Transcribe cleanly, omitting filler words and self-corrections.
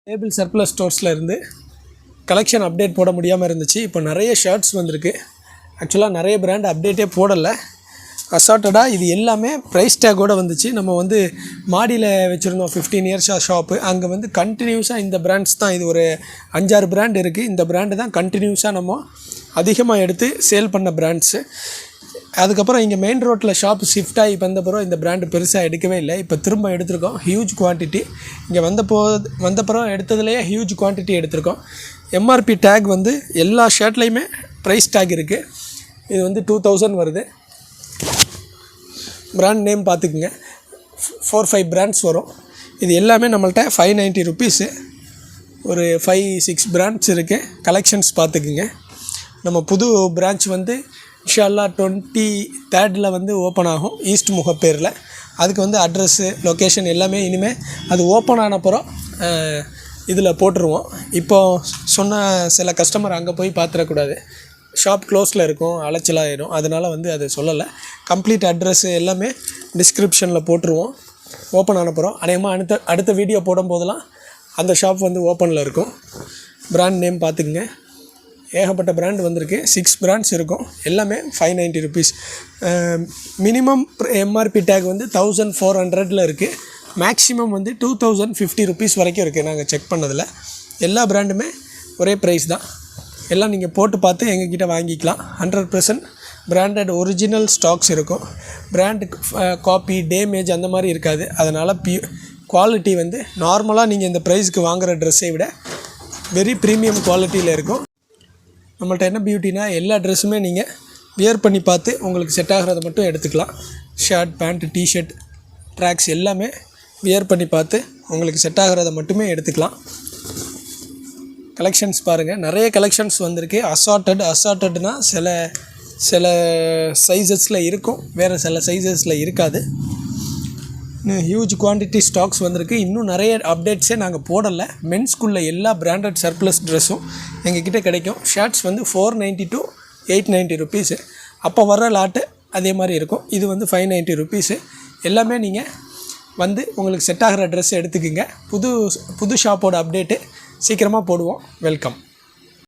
Table surplus ஸ்டோர்ஸில் இருந்து collection update போட முடியாமல் இருந்துச்சு. இப்போ நிறைய ஷர்ட்ஸ் வந்திருக்கு. ஆக்சுவலாக நிறைய பிராண்ட் அப்டேட்டே போடலை. அசார்ட்டடாக இது எல்லாமே ப்ரைஸ் டேக்கோடு வந்துச்சு. நம்ம வந்து மாடியில் வச்சுருந்தோம் 15 இயர்ஸாக ஷாப்பு. அங்கே வந்து கண்டினியூஸாக இந்த பிராண்ட்ஸ் தான், இது ஒரு 5-6 பிராண்ட் இருக்குது. இந்த பிராண்டு தான் கண்டினியூஸாக நம்ம அதிகமாக எடுத்து சேல் பண்ண பிராண்ட்ஸு. அதுக்கப்புறம் இங்கே மெயின் ரோட்டில் ஷாப் ஷிஃப்ட் ஆகி வந்தப்பறம் இந்த பிராண்டு பெருசாக எடுக்கவே இல்லை. இப்போ திரும்ப எடுத்திருக்கோம் ஹியூஜ் குவான்டிட்டி. இங்கே வந்தப்பறம் எடுத்ததுலேயே ஹியூஜ் குவான்டிட்டி எடுத்திருக்கோம். எம்ஆர்பி டேக் வந்து எல்லா ஷர்ட்லேயுமே ப்ரைஸ் டேக் இருக்குது. இது வந்து 2000 வருது. பிராண்ட் நேம் பார்த்துக்குங்க. 4-5 பிராண்ட்ஸ் வரும். இது எல்லாமே நம்மள்ட்ட 590 ருபீஸு. ஒரு 5-6 பிராண்ட்ஸ் இருக்குது. கலெக்ஷன்ஸ் பார்த்துக்குங்க. நம்ம புது பிரான்ச் வந்து இன்ஷால்லா 23rd வந்து ஓப்பன் ஆகும், ஈஸ்ட் முகப்பேரில். அதுக்கு வந்து அட்ரஸ்ஸு லொக்கேஷன் எல்லாமே இனிமேல் அது ஓப்பன் ஆனப்புறம் இதில் போட்டுருவோம். இப்போது சொன்ன சில கஸ்டமர் அங்கே போய் பார்த்துடக்கூடாது, ஷாப் க்ளோஸில் இருக்கும், அலைச்சலாகிடும். அதனால் வந்து அது சொல்லலை. கம்ப்ளீட் அட்ரஸ்ஸு எல்லாமே டிஸ்கிரிப்ஷனில் போட்டுருவோம் ஓப்பன் ஆனப்புறம். அநேகமாக அடுத்த வீடியோ போடும்போதெல்லாம் அந்த ஷாப் வந்து ஓப்பனில் இருக்கும். பிராண்ட் நேம் பார்த்துக்குங்க. ஏகப்பட்ட பிராண்ட் வந்திருக்கு. 6 பிராண்ட்ஸ் இருக்கும். எல்லாமே 590 ருபீஸ். மினிமம் எம்ஆர்பி டேக் வந்து 1400 இருக்குது. மேக்ஸிமம் வந்து 2050 ருபீஸ் வரைக்கும் இருக்குது. நாங்கள் செக் பண்ணதில் எல்லா பிராண்டுமே ஒரே ப்ரைஸ் தான். எல்லாம் நீங்கள் போட்டு பார்த்து எங்ககிட்ட வாங்கிக்கலாம். 100% பிராண்டட் ஒரிஜினல் ஸ்டாக்ஸ் இருக்கும். பிராண்டு காப்பி டேமேஜ் அந்த மாதிரி இருக்காது. அதனால் குவாலிட்டி வந்து நார்மலாக நீங்கள் இந்த ப்ரைஸுக்கு வாங்குகிற ட்ரெஸ்ஸை விட வெரி ப்ரீமியம் குவாலிட்டியில் இருக்கும். நம்மள்ட்ட என்ன பியூட்டினா, எல்லா ட்ரெஸ்ஸுமே நீங்கள் வியர் பண்ணி பார்த்து உங்களுக்கு செட் ஆகிறத மட்டும் எடுத்துக்கலாம். ஷர்ட், பேண்ட், டிஷர்ட், ட்ராக்ஸ் எல்லாமே வியர் பண்ணி பார்த்து உங்களுக்கு செட் ஆகிறத மட்டுமே எடுத்துக்கலாம். கலெக்ஷன்ஸ் பாருங்கள், நிறைய கலெக்ஷன்ஸ் வந்திருக்கு. அசார்ட்டட்னால் சில சைஸஸில் இருக்கும், வேறு சில சைஸஸில் இருக்காது. ஹியூஜ் குவான்டிட்டி ஸ்டாக்ஸ் வந்திருக்கு. இன்னும் நிறைய அப்டேட்ஸே நாங்கள் போடலை. மென்ஸ்குள்ளே எல்லா பிராண்டட் சர்ப்ளஸ் ட்ரெஸ்ஸும் எங்ககிட்ட கிடைக்கும். ஷர்ட்ஸ் வந்து 490 to 890 ருபீஸு. அப்போ வர்ற லாட்டு அதே மாதிரி இருக்கும். இது வந்து 590 ருபீஸு. எல்லாமே நீங்கள் வந்து உங்களுக்கு செட் ஆகிற ட்ரெஸ் எடுத்துக்கோங்க. புது ஷாப்போட அப்டேட்டு சீக்கிரமாக போடுவோம். வெல்கம்.